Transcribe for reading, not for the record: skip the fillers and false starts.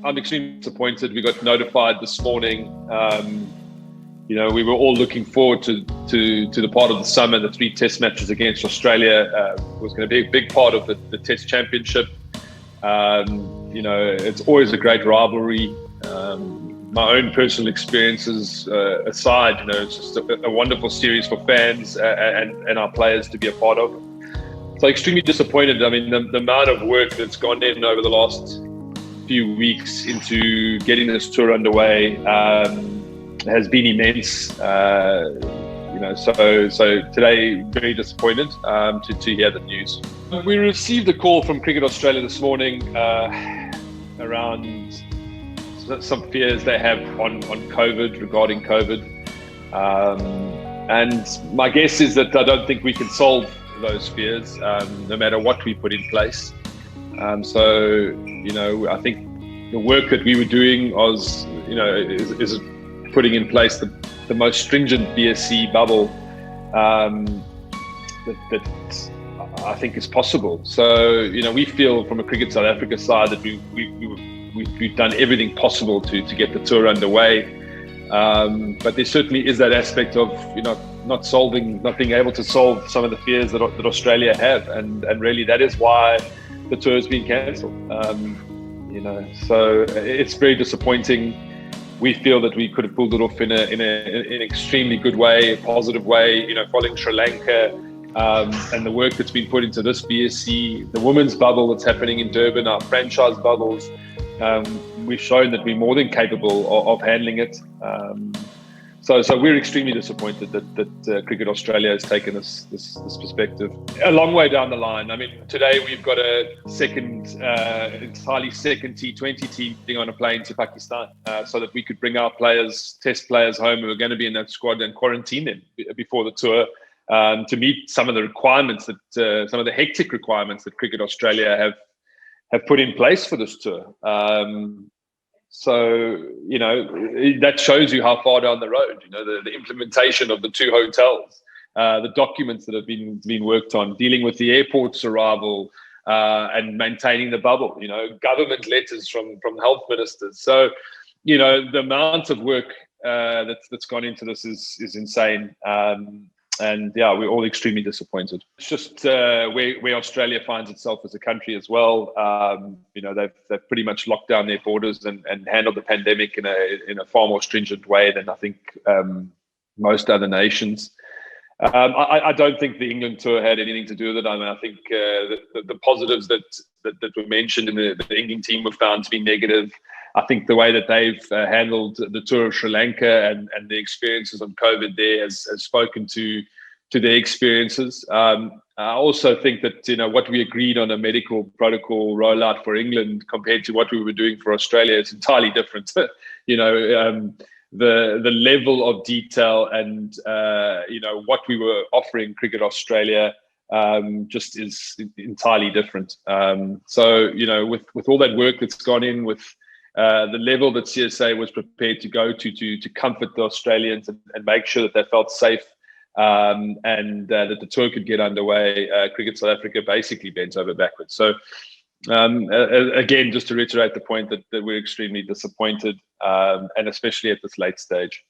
I'm extremely disappointed. We got notified this morning. We were all looking forward to the part of the summer. The 3 test matches against Australia was going to be a big part of the test championship. It's always a great rivalry. My own personal experiences aside, it's just a wonderful series for fans and our players to be a part of. So extremely disappointed. I mean, the amount of work that's gone in over the last few weeks into getting this tour underway has been immense. So today, very disappointed to hear the news. We received a call from Cricket Australia this morning around some fears they have on COVID, regarding COVID. And my guess is that I don't think we can solve those fears, no matter what we put in place. I think the work that we were doing was, is putting in place the most stringent BSC bubble that I think is possible. So, we feel from a Cricket South Africa side that we've done everything possible to get the tour underway. But there certainly is that aspect of, not being able to solve some of the fears that Australia have. And really that is why the tour has been cancelled. So it's very disappointing. We feel that we could have pulled it off in an extremely good way, a positive way, following Sri Lanka, and the work that's been put into this BSC, the women's bubble that's happening in Durban, our franchise bubbles. We've shown that we're more than capable of handling it. So we're extremely disappointed that Cricket Australia has taken this perspective a long way down the line. I mean, today we've got a entirely second T20 team being on a plane to Pakistan, so that we could bring our test players home who are going to be in that squad and quarantine them before the tour, to meet some of the requirements some of the hectic requirements that Cricket Australia have put in place for this tour. That shows you how far down the road, the implementation of the 2 hotels, the documents that have been worked on, dealing with the airport's arrival, and maintaining the bubble, government letters from health ministers. So, the amount of work that's gone into this is insane. We're all extremely disappointed. It's just where Australia finds itself as a country as well. They've pretty much locked down their borders and handled the pandemic in a far more stringent way than I think most other nations. I don't think the England tour had anything to do with it. I mean, I think the positives that were mentioned in the England team were found to be negative. I think the way that they've handled the tour of Sri Lanka and the experiences on COVID there has spoken to their experiences. I also think that, what we agreed on a medical protocol rollout for England compared to what we were doing for Australia, it's entirely different. The level of detail and, what we were offering Cricket Australia just is entirely different. With all that work that's gone in, with the level that CSA was prepared to go to comfort the Australians and make sure that they felt safe, and that the tour could get underway, Cricket South Africa basically bent over backwards. So again, just to reiterate the point that we're extremely disappointed, and especially at this late stage.